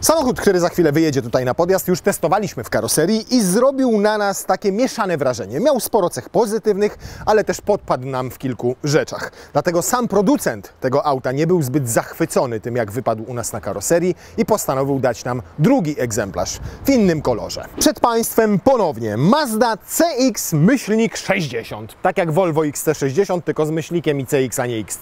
Samochód, który za chwilę wyjedzie tutaj na podjazd, już testowaliśmy w karoserii i zrobił na nas takie mieszane wrażenie. Miał sporo cech pozytywnych, ale też podpadł nam w kilku rzeczach. Dlatego sam producent tego auta nie był zbyt zachwycony tym, jak wypadł u nas na karoserii i postanowił dać nam drugi egzemplarz w innym kolorze. Przed Państwem ponownie Mazda CX-60. Tak jak Volvo XC60, tylko z myślnikiem i CX, a nie XT.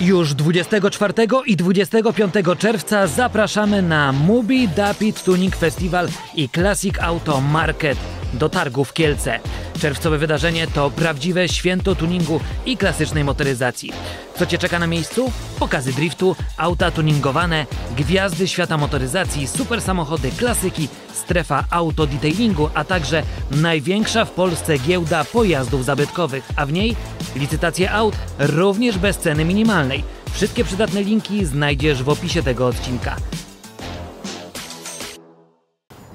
Już 24 i 25 czerwca zapraszamy na Mubi Dapit Tuning Festival i Classic Auto Market do targów Kielce. Czerwcowe wydarzenie to prawdziwe święto tuningu i klasycznej motoryzacji. Co Cię czeka na miejscu? Pokazy driftu, auta tuningowane, gwiazdy świata motoryzacji, super samochody, klasyki, strefa autodetailingu, a także największa w Polsce giełda pojazdów zabytkowych, a w niej licytacje aut również bez ceny minimalnej. Wszystkie przydatne linki znajdziesz w opisie tego odcinka.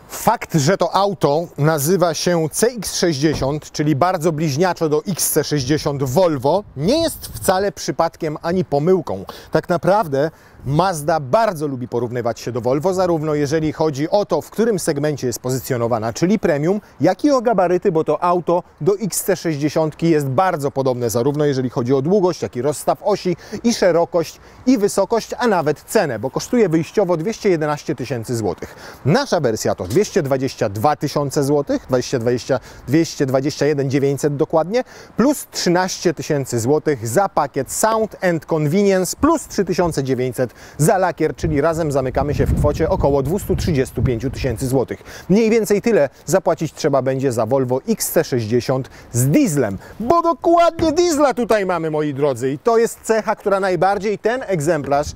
Fakt, że to auto nazywa się CX-60, czyli bardzo bliźniaczo do XC60 Volvo, nie jest wcale przypadkiem ani pomyłką. Tak naprawdę Mazda bardzo lubi porównywać się do Volvo, zarówno jeżeli chodzi o to, w którym segmencie jest pozycjonowana, czyli premium, jak i o gabaryty, bo to auto do XC60 jest bardzo podobne, zarówno jeżeli chodzi o długość, jak i rozstaw osi, i szerokość, i wysokość, a nawet cenę, bo kosztuje wyjściowo 211 tysięcy złotych. Nasza wersja to 222 tysiące złotych, 221 900 dokładnie, plus 13 tysięcy złotych za pakiet Sound and Convenience, plus 3900 za lakier, czyli razem zamykamy się w kwocie około 235 tysięcy złotych. Mniej więcej tyle zapłacić trzeba będzie za Volvo XC60 z dieslem, bo dokładnie diesla tutaj mamy, moi drodzy, i to jest cecha, która najbardziej ten egzemplarz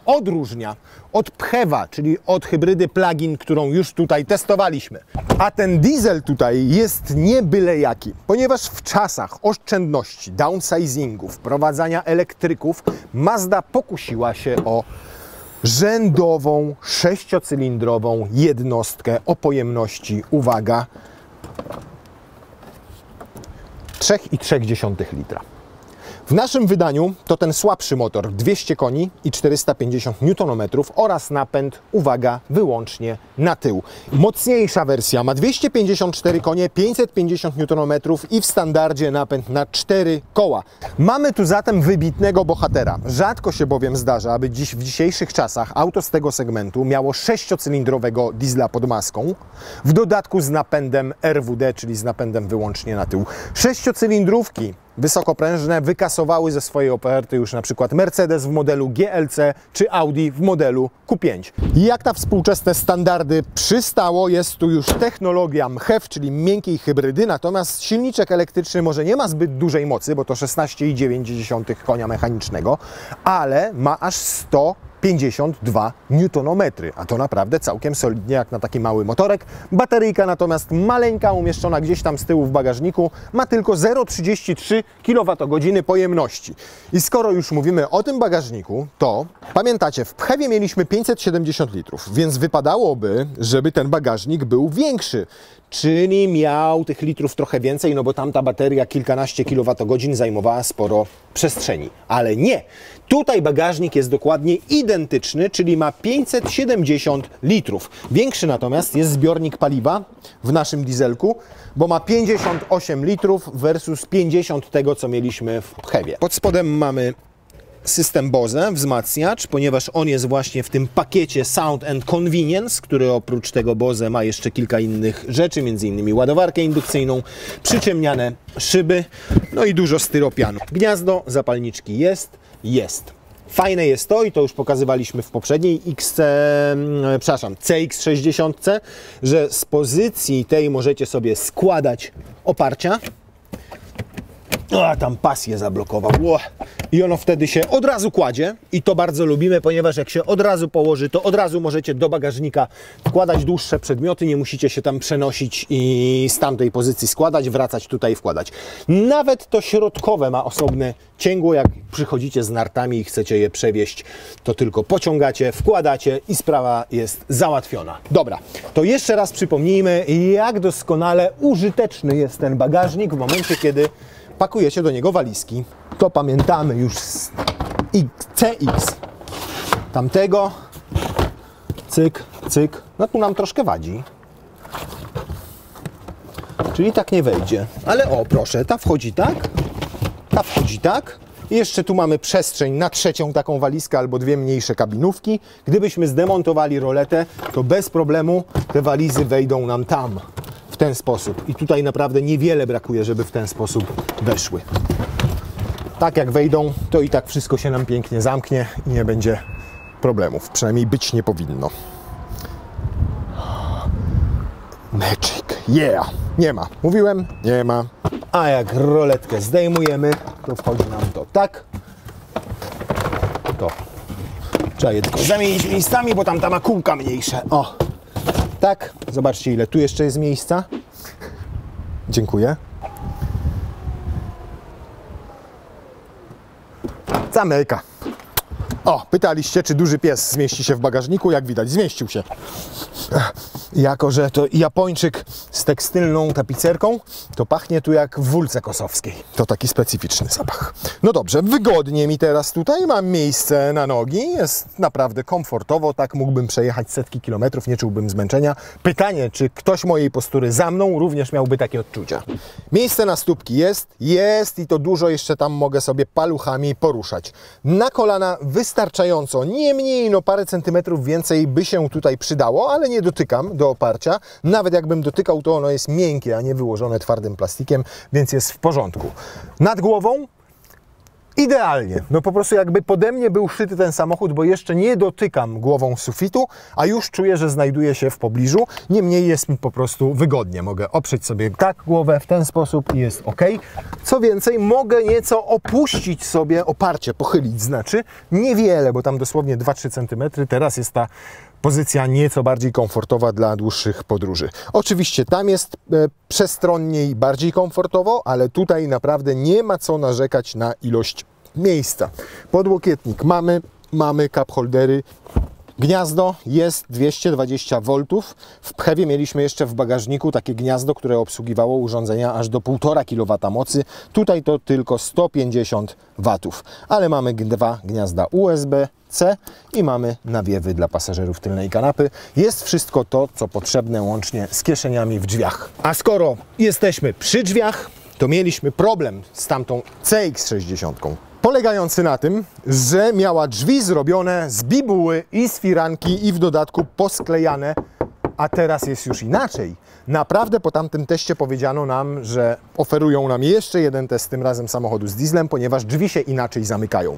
odróżnia od PHEVa, czyli od hybrydy plug-in, którą już tutaj testowaliśmy. A ten diesel tutaj jest nie byle jaki, ponieważ w czasach oszczędności, downsizingu, wprowadzania elektryków, Mazda pokusiła się o rzędową, 6-cylindrową jednostkę o pojemności, uwaga, 3,3 litra. W naszym wydaniu to ten słabszy motor, 200 koni i 450 Nm oraz napęd, uwaga, wyłącznie na tył. Mocniejsza wersja ma 254 konie, 550 Nm i w standardzie napęd na 4 koła. Mamy tu zatem wybitnego bohatera. Rzadko się bowiem zdarza, aby dziś w dzisiejszych czasach auto z tego segmentu miało 6-cylindrowego diesla pod maską, w dodatku z napędem RWD, czyli z napędem wyłącznie na tył. 6-cylindrówki wysokoprężne wykasowały ze swojej oferty już na przykład Mercedes w modelu GLC czy Audi w modelu Q5. I jak na współczesne standardy przystało, jest tu już technologia MHEV, czyli miękkiej hybrydy, natomiast silniczek elektryczny może nie ma zbyt dużej mocy, bo to 16,9 konia mechanicznego, ale ma aż 152 Nm, a to naprawdę całkiem solidnie jak na taki mały motorek. Bateryjka natomiast maleńka, umieszczona gdzieś tam z tyłu w bagażniku, ma tylko 0,33 kWh pojemności. I skoro już mówimy o tym bagażniku, to pamiętacie, w PHEVie mieliśmy 570 litrów, więc wypadałoby, żeby ten bagażnik był większy, czyli miał tych litrów trochę więcej, no bo tamta bateria kilkanaście kWh zajmowała sporo przestrzeni. Ale nie! Tutaj bagażnik jest dokładnie identyczny, czyli ma 570 litrów. Większy natomiast jest zbiornik paliwa w naszym dieselku, bo ma 58 litrów versus 50 tego, co mieliśmy w PHEVie. Pod spodem mamy system Bose, wzmacniacz, ponieważ on jest właśnie w tym pakiecie Sound and Convenience, który oprócz tego Bose ma jeszcze kilka innych rzeczy, m.in. ładowarkę indukcyjną, przyciemniane szyby, no i dużo styropianu. Gniazdo zapalniczki jest. Fajne jest to, i to już pokazywaliśmy w poprzedniej CX-60, że z pozycji tej możecie sobie składać oparcia. O, tam pas je zablokował. I ono wtedy się od razu kładzie i to bardzo lubimy, ponieważ jak się od razu położy, to od razu możecie do bagażnika wkładać dłuższe przedmioty, nie musicie się tam przenosić i z tamtej pozycji składać, wracać tutaj i wkładać. Nawet to środkowe ma osobne cięgło, jak przychodzicie z nartami i chcecie je przewieźć, to tylko pociągacie, wkładacie i sprawa jest załatwiona. Dobra, to jeszcze raz przypomnijmy, jak doskonale użyteczny jest ten bagażnik w momencie, kiedy pakujecie do niego walizki. To pamiętamy już z CX tamtego. Cyk, cyk. No tu nam troszkę wadzi. Czyli tak nie wejdzie. Ale o, proszę, ta wchodzi tak. Ta wchodzi tak. I jeszcze tu mamy przestrzeń na trzecią taką walizkę albo dwie mniejsze kabinówki. Gdybyśmy zdemontowali roletę, to bez problemu te walizy wejdą nam tam. W ten sposób. I tutaj naprawdę niewiele brakuje, żeby w ten sposób weszły. Tak jak wejdą, to i tak wszystko się nam pięknie zamknie i nie będzie problemów. Przynajmniej być nie powinno. Magic. Yeah! Nie ma. Mówiłem? Nie ma. A jak roletkę zdejmujemy, to wchodzi nam to tak. To. Trzeba je tylko zamienić miejscami, bo tam ma kółka mniejsze. O. Tak. Zobaczcie, ile tu jeszcze jest miejsca. Dziękuję. Zamyka. O, pytaliście, czy duży pies zmieści się w bagażniku. Jak widać, zmieścił się. Jako że to Japończyk z tekstylną tapicerką, to pachnie tu jak w wólce kosowskiej. To taki specyficzny zapach. No dobrze, wygodnie mi teraz tutaj, mam miejsce na nogi, jest naprawdę komfortowo, tak mógłbym przejechać setki kilometrów, nie czułbym zmęczenia. Pytanie, czy ktoś mojej postury za mną również miałby takie odczucia. Miejsce na stópki jest i to dużo, jeszcze tam mogę sobie paluchami poruszać. Na kolana wystarczająco, niemniej no parę centymetrów więcej by się tutaj przydało, ale nie dotykam do oparcia. Nawet jakbym dotykał, to ono jest miękkie, a nie wyłożone twardym plastikiem, więc jest w porządku. Nad głową idealnie. No po prostu jakby pode mnie był szyty ten samochód, bo jeszcze nie dotykam głową sufitu, a już czuję, że znajduje się w pobliżu. Niemniej jest mi po prostu wygodnie. Mogę oprzeć sobie tak głowę w ten sposób i jest ok. Co więcej, mogę nieco opuścić sobie oparcie, pochylić znaczy. Niewiele, bo tam dosłownie 2-3 cm. Teraz jest ta pozycja nieco bardziej komfortowa dla dłuższych podróży. Oczywiście tam jest przestronniej, bardziej komfortowo, ale tutaj naprawdę nie ma co narzekać na ilość miejsca. Podłokietnik mamy cup holdery. Gniazdo jest 220 V. W Pchewie mieliśmy jeszcze w bagażniku takie gniazdo, które obsługiwało urządzenia aż do 1,5 kW mocy. Tutaj to tylko 150 W. Ale mamy dwa gniazda USB-C i mamy nawiewy dla pasażerów tylnej kanapy. Jest wszystko to, co potrzebne łącznie z kieszeniami w drzwiach. A skoro jesteśmy przy drzwiach, to mieliśmy problem z tamtą CX-60. Polegający na tym, że miała drzwi zrobione z bibuły i z firanki i w dodatku posklejane, a teraz jest już inaczej. Naprawdę po tamtym teście powiedziano nam, że oferują nam jeszcze jeden test, tym razem samochodu z dieslem, ponieważ drzwi się inaczej zamykają.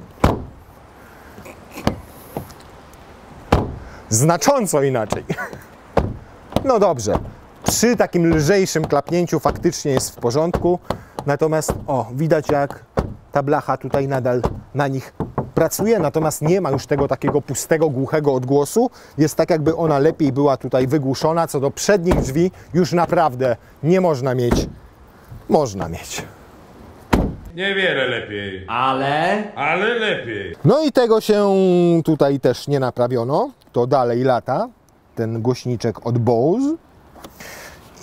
Znacząco inaczej. No dobrze, przy takim lżejszym klapnięciu faktycznie jest w porządku, natomiast o, widać jak ta blacha tutaj nadal na nich pracuje, natomiast nie ma już tego takiego pustego, głuchego odgłosu. Jest tak, jakby ona lepiej była tutaj wygłuszona. Co do przednich drzwi już naprawdę nie można mieć. Można mieć. Niewiele lepiej. Ale lepiej. No i tego się tutaj też nie naprawiono. To dalej lata. Ten głośniczek od Bose.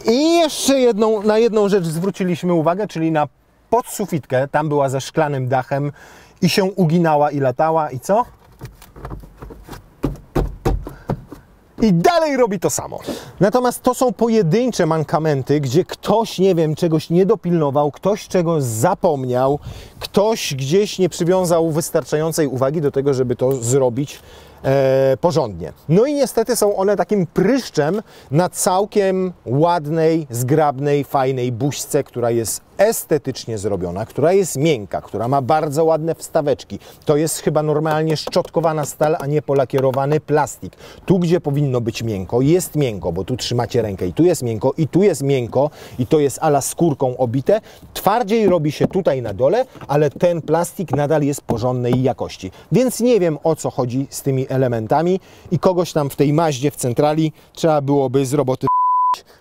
I jeszcze na jedną rzecz zwróciliśmy uwagę, czyli na podsufitkę, tam była ze szklanym dachem i się uginała i latała i co? I dalej robi to samo. Natomiast to są pojedyncze mankamenty, gdzie ktoś, nie wiem, czegoś nie dopilnował, ktoś czegoś zapomniał, ktoś gdzieś nie przywiązał wystarczającej uwagi do tego, żeby to zrobić porządnie. No i niestety są one takim pryszczem na całkiem ładnej, zgrabnej, fajnej buźce, która jest estetycznie zrobiona, która jest miękka, która ma bardzo ładne wstaweczki. To jest chyba normalnie szczotkowana stal, a nie polakierowany plastik. Tu, gdzie powinno być miękko, jest miękko, bo tu trzymacie rękę i tu jest miękko, i tu jest miękko, i to jest ala skórką obite. Twardziej robi się tutaj na dole, ale ten plastik nadal jest porządnej jakości. Więc nie wiem, o co chodzi z tymi elementami i kogoś tam w tej Maździe w centrali trzeba byłoby z roboty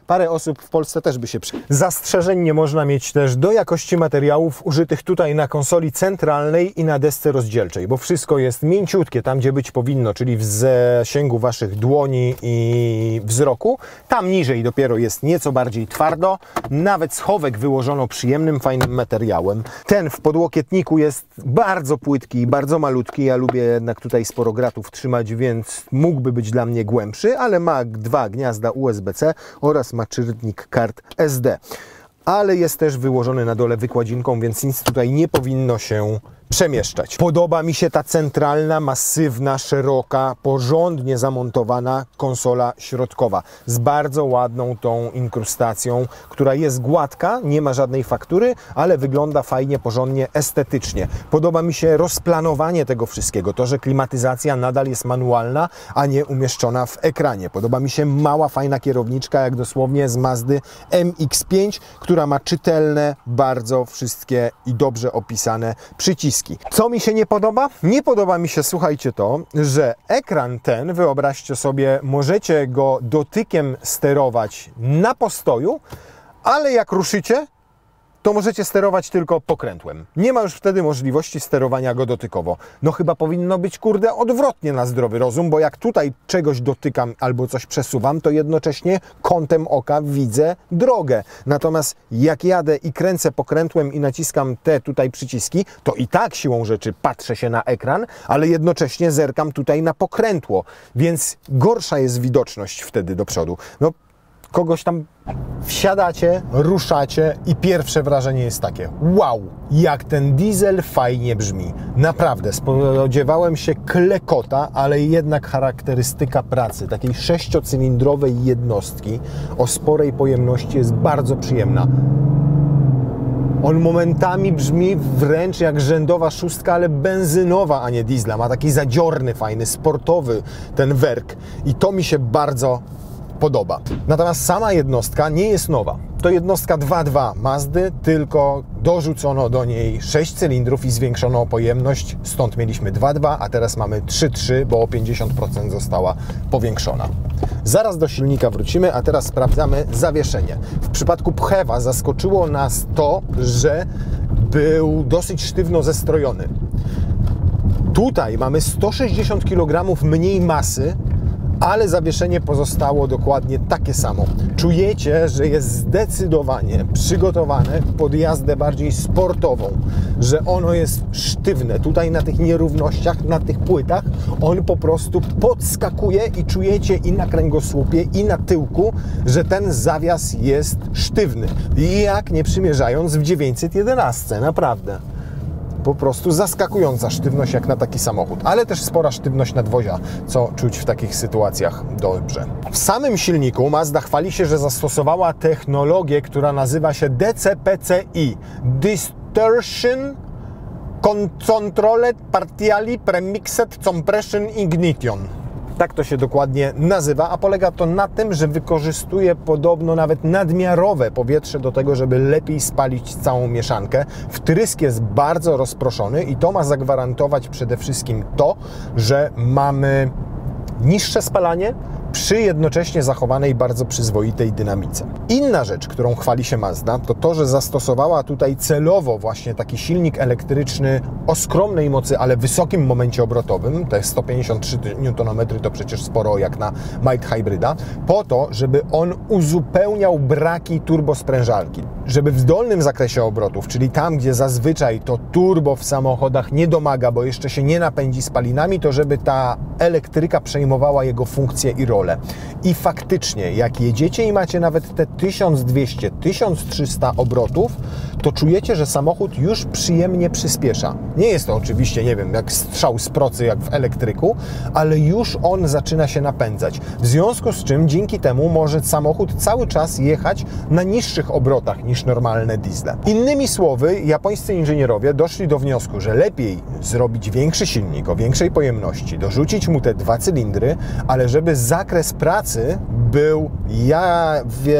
parę osób w Polsce też by się Zastrzeżeń nie można mieć też do jakości materiałów użytych tutaj na konsoli centralnej i na desce rozdzielczej, bo wszystko jest mięciutkie tam, gdzie być powinno, czyli w zasięgu Waszych dłoni i wzroku. Tam niżej dopiero jest nieco bardziej twardo. Nawet schowek wyłożono przyjemnym, fajnym materiałem. Ten w podłokietniku jest bardzo płytki i bardzo malutki. Ja lubię jednak tutaj sporo gratów trzymać, więc mógłby być dla mnie głębszy, ale ma 2 gniazda USB-C oraz ma czytnik kart SD. Ale jest też wyłożony na dole wykładzinką, więc nic tutaj nie powinno się przemieszczać. Podoba mi się ta centralna, masywna, szeroka, porządnie zamontowana konsola środkowa z bardzo ładną tą inkrustacją, która jest gładka, nie ma żadnej faktury, ale wygląda fajnie, porządnie, estetycznie. Podoba mi się rozplanowanie tego wszystkiego, to, że klimatyzacja nadal jest manualna, a nie umieszczona w ekranie. Podoba mi się mała, fajna kierowniczka, jak dosłownie z Mazdy MX-5, która ma czytelne, bardzo wszystkie i dobrze opisane przyciski. Co mi się nie podoba? Nie podoba mi się, słuchajcie, to, że ekran ten, wyobraźcie sobie, możecie go dotykiem sterować na postoju, ale jak ruszycie, to możecie sterować tylko pokrętłem. Nie ma już wtedy możliwości sterowania go dotykowo. No chyba powinno być, kurde, odwrotnie na zdrowy rozum, bo jak tutaj czegoś dotykam albo coś przesuwam, to jednocześnie kątem oka widzę drogę. Natomiast jak jadę i kręcę pokrętłem i naciskam te tutaj przyciski, to i tak siłą rzeczy patrzę się na ekran, ale jednocześnie zerkam tutaj na pokrętło, więc gorsza jest widoczność wtedy do przodu. No, kogoś tam wsiadacie, ruszacie i pierwsze wrażenie jest takie: wow, jak ten diesel fajnie brzmi. Naprawdę, spodziewałem się klekota, ale jednak charakterystyka pracy takiej 6-cylindrowej jednostki o sporej pojemności jest bardzo przyjemna. On momentami brzmi wręcz jak rzędowa 6, ale benzynowa, a nie diesla. Ma taki zadziorny, fajny, sportowy ten werk i to mi się bardzo podoba. Natomiast sama jednostka nie jest nowa. To jednostka 2.2 Mazdy, tylko dorzucono do niej 6 cylindrów i zwiększono pojemność. Stąd mieliśmy 2.2, a teraz mamy 3.3, bo o 50% została powiększona. Zaraz do silnika wrócimy, a teraz sprawdzamy zawieszenie. W przypadku Pchewa zaskoczyło nas to, że był dosyć sztywno zestrojony. Tutaj mamy 160 kg mniej masy, ale zawieszenie pozostało dokładnie takie samo. Czujecie, że jest zdecydowanie przygotowane pod jazdę bardziej sportową, że ono jest sztywne. Tutaj na tych nierównościach, na tych płytach, on po prostu podskakuje i czujecie i na kręgosłupie, i na tyłku, że ten zawias jest sztywny. I jak nie przymierzając w 911, naprawdę. Po prostu zaskakująca sztywność jak na taki samochód, ale też spora sztywność nadwozia, co czuć w takich sytuacjach dobrze. W samym silniku Mazda chwali się, że zastosowała technologię, która nazywa się DCPCI, Distortion Controlled Partially Premixed Compression Ignition. Tak to się dokładnie nazywa, a polega to na tym, że wykorzystuje podobno nawet nadmiarowe powietrze do tego, żeby lepiej spalić całą mieszankę. Wtrysk jest bardzo rozproszony i to ma zagwarantować przede wszystkim to, że mamy niższe spalanie przy jednocześnie zachowanej bardzo przyzwoitej dynamice. Inna rzecz, którą chwali się Mazda, to to, że zastosowała tutaj celowo właśnie taki silnik elektryczny o skromnej mocy, ale wysokim momencie obrotowym, te 153 Nm to przecież sporo jak na mild hybryda, po to, żeby on uzupełniał braki turbosprężarki. Żeby w dolnym zakresie obrotów, czyli tam, gdzie zazwyczaj to turbo w samochodach nie domaga, bo jeszcze się nie napędzi spalinami, to żeby ta elektryka przejmowała jego funkcję i rolę. I faktycznie, jak jedziecie i macie nawet te 1200-1300 obrotów, to czujecie, że samochód już przyjemnie przyspiesza. Nie jest to oczywiście, nie wiem, jak strzał z procy, jak w elektryku, ale już on zaczyna się napędzać. W związku z czym dzięki temu może samochód cały czas jechać na niższych obrotach niż normalne diesle. Innymi słowy, japońscy inżynierowie doszli do wniosku, że lepiej zrobić większy silnik o większej pojemności, dorzucić mu te 2 cylindry, ale żeby zakres pracy był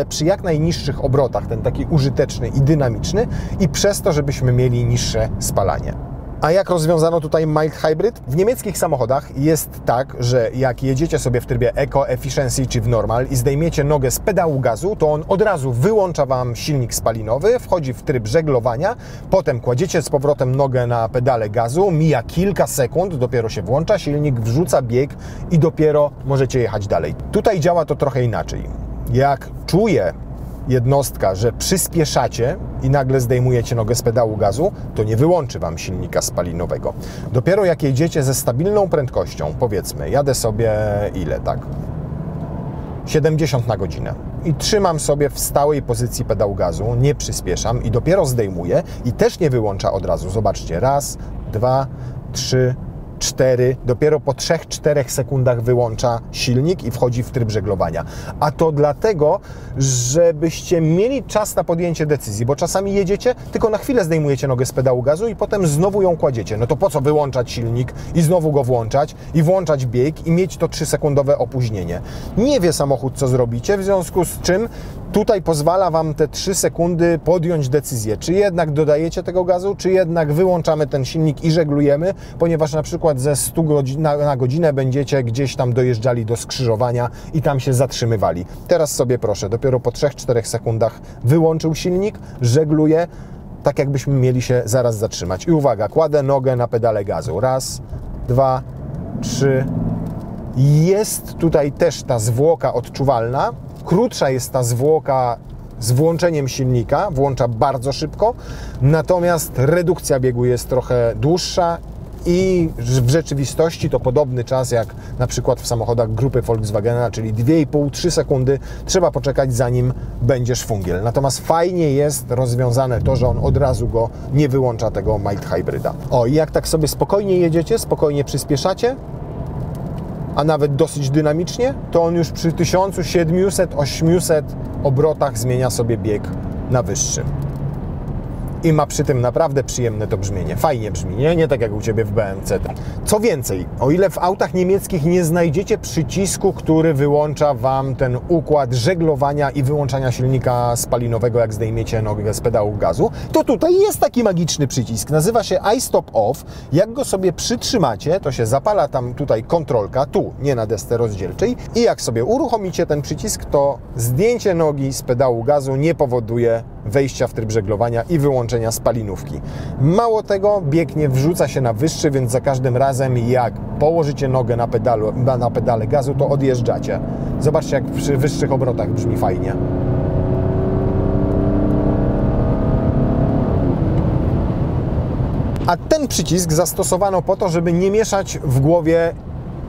przy jak najniższych obrotach, ten taki użyteczny i dynamiczny, i przez to, żebyśmy mieli niższe spalanie. A jak rozwiązano tutaj mild hybrid? W niemieckich samochodach jest tak, że jak jedziecie sobie w trybie Eco, Efficiency czy w Normal i zdejmiecie nogę z pedału gazu, to on od razu wyłącza Wam silnik spalinowy, wchodzi w tryb żeglowania, potem kładziecie z powrotem nogę na pedale gazu, mija kilka sekund, dopiero się włącza silnik, wrzuca bieg i dopiero możecie jechać dalej. Tutaj działa to trochę inaczej. Jak czuje jednostka, że przyspieszacie i nagle zdejmujecie nogę z pedału gazu, to nie wyłączy Wam silnika spalinowego. Dopiero jak jedziecie ze stabilną prędkością, powiedzmy, jadę sobie ile, tak? 70 na godzinę i trzymam sobie w stałej pozycji pedał gazu, nie przyspieszam i dopiero zdejmuję i też nie wyłącza od razu. Zobaczcie, raz, dwa, trzy, 4, dopiero po 3-4 sekundach wyłącza silnik i wchodzi w tryb żeglowania. A to dlatego, żebyście mieli czas na podjęcie decyzji, bo czasami jedziecie, tylko na chwilę zdejmujecie nogę z pedału gazu i potem znowu ją kładziecie. No to po co wyłączać silnik i znowu go włączać i włączać bieg i mieć to 3-sekundowe opóźnienie. Nie wie samochód, co zrobicie, w związku z czym tutaj pozwala Wam te 3 sekundy podjąć decyzję, czy jednak dodajecie tego gazu, czy jednak wyłączamy ten silnik i żeglujemy, ponieważ na przykład ze 100 na godzinę będziecie gdzieś tam dojeżdżali do skrzyżowania i tam się zatrzymywali. Teraz sobie proszę, dopiero po 3-4 sekundach wyłączył silnik, żegluje, tak jakbyśmy mieli się zaraz zatrzymać. I uwaga, kładę nogę na pedale gazu. Raz, dwa, trzy. Jest tutaj też ta zwłoka odczuwalna. Krótsza jest ta zwłoka z włączeniem silnika, włącza bardzo szybko, natomiast redukcja biegu jest trochę dłuższa i w rzeczywistości to podobny czas jak na przykład w samochodach grupy Volkswagena, czyli 2,5-3 sekundy trzeba poczekać, zanim będzie szwungiel. Natomiast fajnie jest rozwiązane to, że on od razu go nie wyłącza, tego mild hybryda. O, i jak tak sobie spokojnie jedziecie, spokojnie przyspieszacie, a nawet dosyć dynamicznie, to on już przy 1700-800 obrotach zmienia sobie bieg na wyższy. I ma przy tym naprawdę przyjemne to brzmienie. Fajnie brzmi, nie? Nie tak jak u Ciebie w BMC. Co więcej, o ile w autach niemieckich nie znajdziecie przycisku, który wyłącza Wam ten układ żeglowania i wyłączania silnika spalinowego, jak zdejmiecie nogę z pedału gazu, to tutaj jest taki magiczny przycisk. Nazywa się iStop Off. Jak go sobie przytrzymacie, to się zapala tam tutaj kontrolka, tu, nie na desce rozdzielczej, i jak sobie uruchomicie ten przycisk, to zdjęcie nogi z pedału gazu nie powoduje wejścia w tryb żeglowania i wyłączenia spalinówki. Mało tego, bieg nie wrzuca się na wyższy, więc za każdym razem jak położycie nogę na pedale gazu, to odjeżdżacie. Zobaczcie, jak przy wyższych obrotach brzmi fajnie. A ten przycisk zastosowano po to, żeby nie mieszać w głowie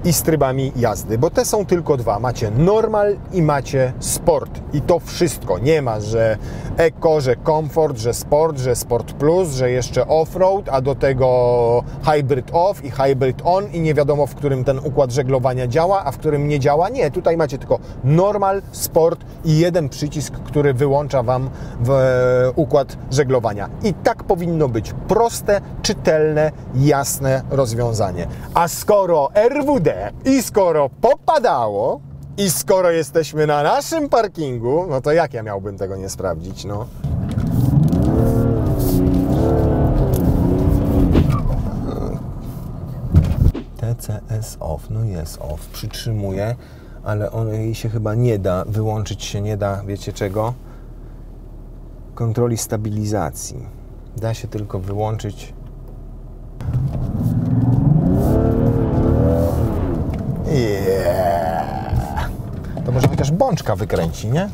i z trybami jazdy, bo te są tylko dwa. Macie normal i macie sport. I to wszystko. Nie ma, że eco, że komfort, że sport plus, że jeszcze off-road, a do tego hybrid off i hybrid on i nie wiadomo, w którym ten układ żeglowania działa, a w którym nie działa. Nie, tutaj macie tylko normal, sport i jeden przycisk, który wyłącza Wam układ żeglowania. I tak powinno być. Proste, czytelne, jasne rozwiązanie. A skoro RWD i skoro popadało, i skoro jesteśmy na naszym parkingu, no to jak ja miałbym tego nie sprawdzić, no? TCS off, no jest off, przytrzymuję, ale jej się chyba nie da, wyłączyć się nie da, wiecie czego? Kontroli stabilizacji. Da się tylko wyłączyć. To może chociaż bączka wykręci, nie?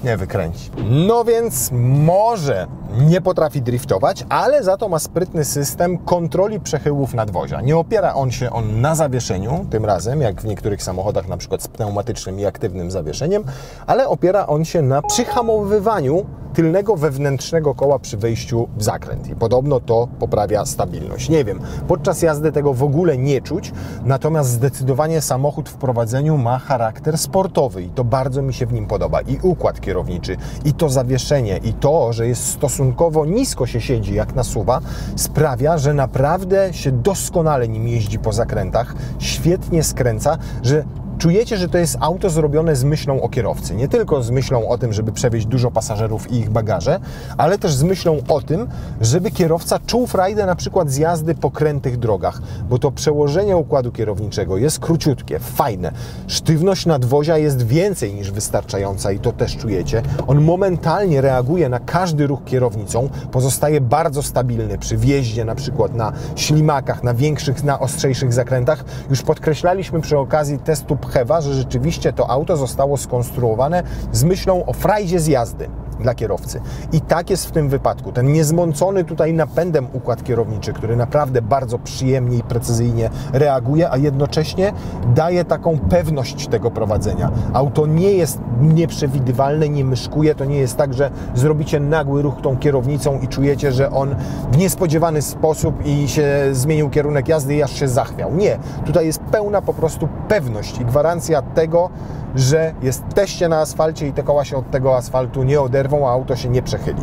Nie wykręci. No więc może nie potrafi driftować, ale za to ma sprytny system kontroli przechyłów nadwozia. Nie opiera się on na zawieszeniu, tym razem, jak w niektórych samochodach, na przykład z pneumatycznym i aktywnym zawieszeniem, ale opiera on się na przyhamowywaniu tylnego wewnętrznego koła przy wejściu w zakręt. I podobno to poprawia stabilność. Nie wiem, podczas jazdy tego w ogóle nie czuć, natomiast zdecydowanie samochód w prowadzeniu ma charakter sportowy i to bardzo mi się w nim podoba. I układ kierowniczy, i to zawieszenie, i to, że jest stosunkowo nisko się siedzi, jak nasuwa, sprawia, że naprawdę się doskonale nim jeździ po zakrętach, świetnie skręca, że Czujecie, że to jest auto zrobione z myślą o kierowcy. Nie tylko z myślą o tym, żeby przewieźć dużo pasażerów i ich bagaże, ale też z myślą o tym, żeby kierowca czuł frajdę na przykład z jazdy po krętych drogach, bo to przełożenie układu kierowniczego jest króciutkie, fajne. Sztywność nadwozia jest więcej niż wystarczająca i to też czujecie. On momentalnie reaguje na każdy ruch kierownicą, pozostaje bardzo stabilny przy wjeździe na przykład na ślimakach, na większych, na ostrzejszych zakrętach. Już podkreślaliśmy przy okazji testu Pchewa, że rzeczywiście to auto zostało skonstruowane z myślą o frajdzie z jazdy dla kierowcy. I tak jest w tym wypadku. Ten niezmącony tutaj napędem układ kierowniczy, który naprawdę bardzo przyjemnie i precyzyjnie reaguje, a jednocześnie daje taką pewność tego prowadzenia. Auto nie jest nieprzewidywalne, nie myszkuje. To nie jest tak, że zrobicie nagły ruch tą kierownicą i czujecie, że on w niespodziewany sposób i się zmienił kierunek jazdy i aż się zachwiał. Nie. Tutaj jest pełna po prostu pewność i gwarancja tego, że jesteście na asfalcie i te koła się od tego asfaltu nie oderwą, a auto się nie przechyli.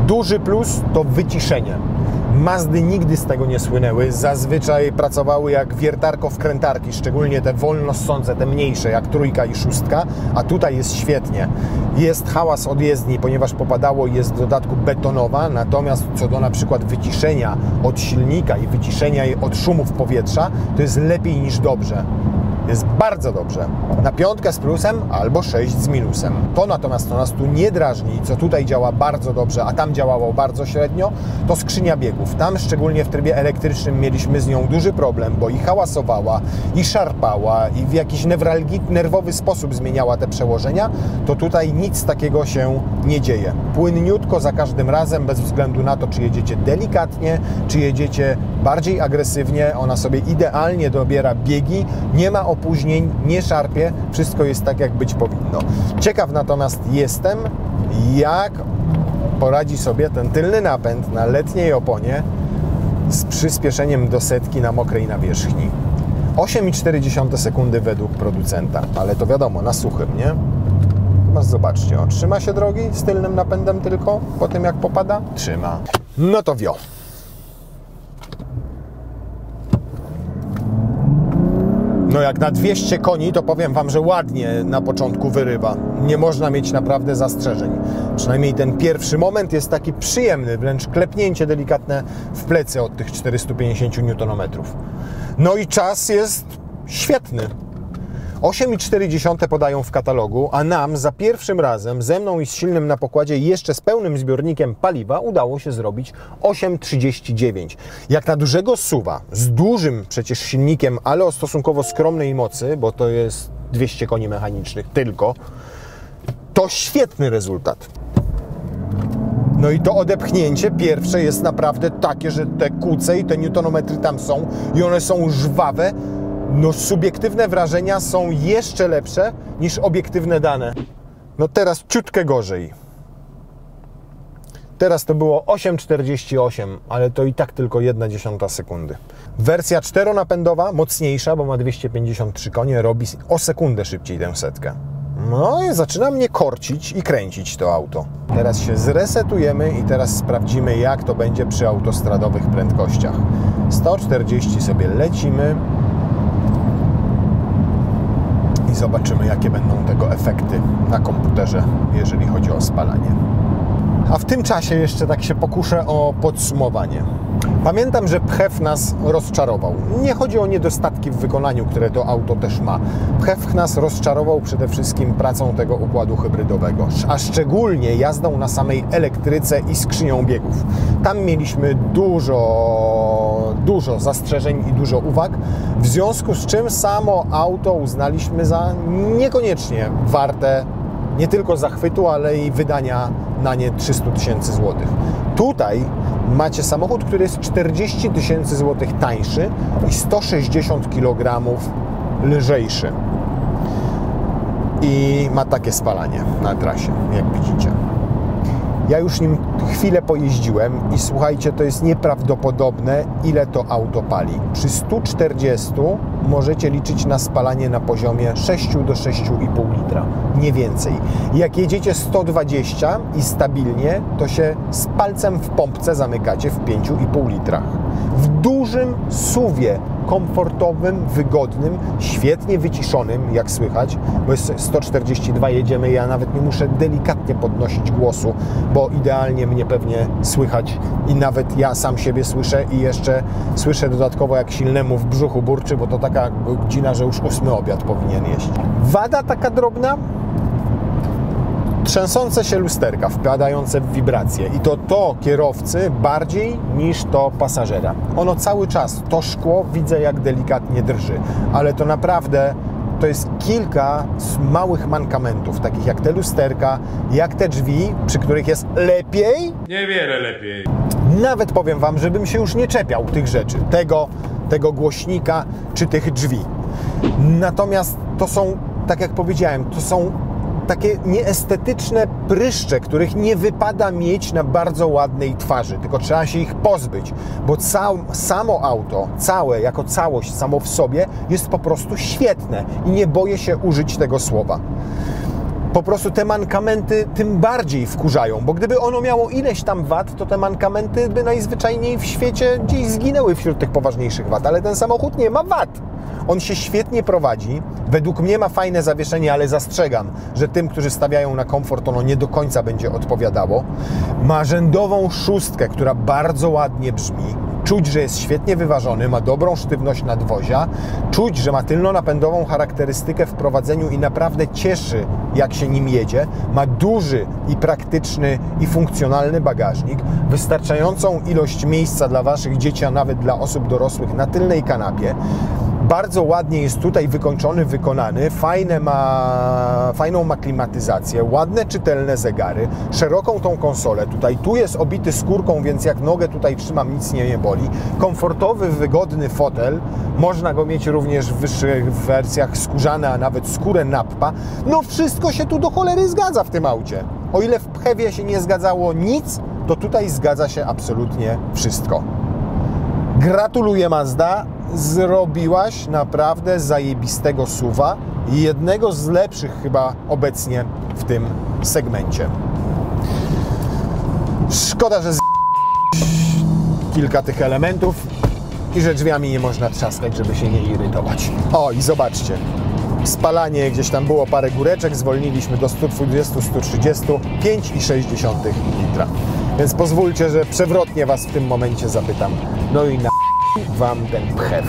Duży plus to wyciszenie. Mazdy nigdy z tego nie słynęły, zazwyczaj pracowały jak wiertarko-wkrętarki, szczególnie te wolnossące, te mniejsze, jak 3 i 6, a tutaj jest świetnie. Jest hałas od jezdni, ponieważ popadało i jest w dodatku betonowa, natomiast co do na przykład wyciszenia od silnika i wyciszenia od szumów powietrza, to jest lepiej niż dobrze. Jest bardzo dobrze. Na 5 z plusem albo 6 z minusem. To natomiast, co nas tu nie drażni, co tutaj działa bardzo dobrze, a tam działało bardzo średnio, to skrzynia biegów. Tam szczególnie w trybie elektrycznym mieliśmy z nią duży problem, bo i hałasowała, i szarpała, i w jakiś nerwowy sposób zmieniała te przełożenia. To tutaj nic takiego się nie dzieje. Płynniutko za każdym razem, bez względu na to, czy jedziecie delikatnie, czy jedziecie bardziej agresywnie. Ona sobie idealnie dobiera biegi, nie ma opóźnień, nie szarpie, wszystko jest tak, jak być powinno. Ciekaw natomiast jestem, jak poradzi sobie ten tylny napęd na letniej oponie z przyspieszeniem do 100 na mokrej nawierzchni. 8,4 sekundy według producenta, ale to wiadomo, na suchym, nie? Zobaczcie, trzyma się drogi z tylnym napędem tylko po tym, jak popada? Trzyma. No to wio. No jak na 200 koni, to powiem Wam, że ładnie na początku wyrywa. Nie można mieć naprawdę zastrzeżeń. Przynajmniej ten pierwszy moment jest taki przyjemny, wręcz klepnięcie delikatne w plecy od tych 450 Nm. No i czas jest świetny. 8,4 podają w katalogu, a nam za pierwszym razem, ze mną i z silnym na pokładzie i jeszcze z pełnym zbiornikiem paliwa udało się zrobić 8,39. Jak na dużego SUV-a, z dużym przecież silnikiem, ale o stosunkowo skromnej mocy, bo to jest 200 koni mechanicznych tylko, to świetny rezultat. No i to odepchnięcie pierwsze jest naprawdę takie, że te kuce i te newtonometry tam są i one są żwawe. No subiektywne wrażenia są jeszcze lepsze niż obiektywne dane. No teraz ciutkę gorzej. Teraz to było 8,48, ale to i tak tylko 1/10 sekundy. Wersja 4-napędowa, mocniejsza, bo ma 253 konie, robi o sekundę szybciej tę 100. No i zaczyna mnie korcić i kręcić to auto. Teraz się zresetujemy i teraz sprawdzimy, jak to będzie przy autostradowych prędkościach. 140 sobie lecimy. I zobaczymy, jakie będą tego efekty na komputerze, jeżeli chodzi o spalanie. A w tym czasie jeszcze tak się pokuszę o podsumowanie. Pamiętam, że Pchew nas rozczarował. Nie chodzi o niedostatki w wykonaniu, które to auto też ma. Pchew nas rozczarował przede wszystkim pracą tego układu hybrydowego, a szczególnie jazdą na samej elektryce i skrzynią biegów. Tam mieliśmy dużo zastrzeżeń i dużo uwag, w związku z czym samo auto uznaliśmy za niekoniecznie warte nie tylko zachwytu, ale i wydania na nie 300 000 złotych. Tutaj macie samochód, który jest 40 000 złotych tańszy i 160 kg lżejszy. I ma takie spalanie na trasie, jak widzicie. Ja już nim chwilę pojeździłem i słuchajcie, to jest nieprawdopodobne, ile to auto pali. Przy 140 możecie liczyć na spalanie na poziomie 6 do 6,5 litra, nie więcej. Jak jedziecie 120 i stabilnie, to się z palcem w pompce zamykacie w 5,5 litrach. W dużym SUV-ie komfortowym, wygodnym, świetnie wyciszonym, jak słychać, bo jest 142 jedziemy, ja nawet nie muszę delikatnie podnosić głosu, bo idealnie mnie pewnie słychać i nawet ja sam siebie słyszę i jeszcze słyszę dodatkowo, jak silnemu w brzuchu burczy, bo to taka godzina, że już 8 obiad powinien jeść. Wada taka drobna? Trzęsące się lusterka, wpadające w wibracje i to kierowcy bardziej niż to pasażera. Ono cały czas, to szkło widzę, jak delikatnie drży, ale to naprawdę to jest kilka małych mankamentów, takich jak te lusterka, jak te drzwi, przy których jest lepiej. Niewiele lepiej. Nawet powiem Wam, żebym się już nie czepiał tych rzeczy, tego głośnika czy tych drzwi. Natomiast to są, tak jak powiedziałem, to są takie nieestetyczne pryszcze, których nie wypada mieć na bardzo ładnej twarzy, tylko trzeba się ich pozbyć, bo samo auto, całe, jako całość, samo w sobie jest po prostu świetne i nie boję się użyć tego słowa. Po prostu te mankamenty tym bardziej wkurzają, bo gdyby ono miało ileś tam wad, to te mankamenty by najzwyczajniej w świecie gdzieś zginęły wśród tych poważniejszych wad, ale ten samochód nie ma wad. On się świetnie prowadzi, według mnie ma fajne zawieszenie, ale zastrzegam, że tym, którzy stawiają na komfort, ono nie do końca będzie odpowiadało. Ma rzędową szóstkę, która bardzo ładnie brzmi. Czuć, że jest świetnie wyważony, ma dobrą sztywność nadwozia. Czuć, że ma tylnonapędową charakterystykę w prowadzeniu i naprawdę cieszy, jak się nim jedzie. Ma duży i praktyczny i funkcjonalny bagażnik, wystarczającą ilość miejsca dla Waszych dzieci, a nawet dla osób dorosłych na tylnej kanapie. Bardzo ładnie jest tutaj wykonany, fajną ma klimatyzację, ładne, czytelne zegary, szeroką tą konsolę. Tu jest obity skórką, więc jak nogę tutaj trzymam, nic nie boli. Komfortowy, wygodny fotel. Można go mieć również w wyższych wersjach skórzane, a nawet skórę nappa. No wszystko się tu do cholery zgadza w tym aucie. O ile w Pchewie się nie zgadzało nic, to tutaj zgadza się absolutnie wszystko. Gratuluję, Mazda. Zrobiłaś naprawdę zajebistego SUV-a i jednego z lepszych chyba obecnie w tym segmencie. Szkoda, że kilka tych elementów i że drzwiami nie można trzaskać, żeby się nie irytować. O, i zobaczcie, spalanie gdzieś tam było, parę góreczek, zwolniliśmy do 120-130, 5,6 litra. Więc pozwólcie, że przewrotnie Was w tym momencie zapytam. No i na Wam ten Pchew.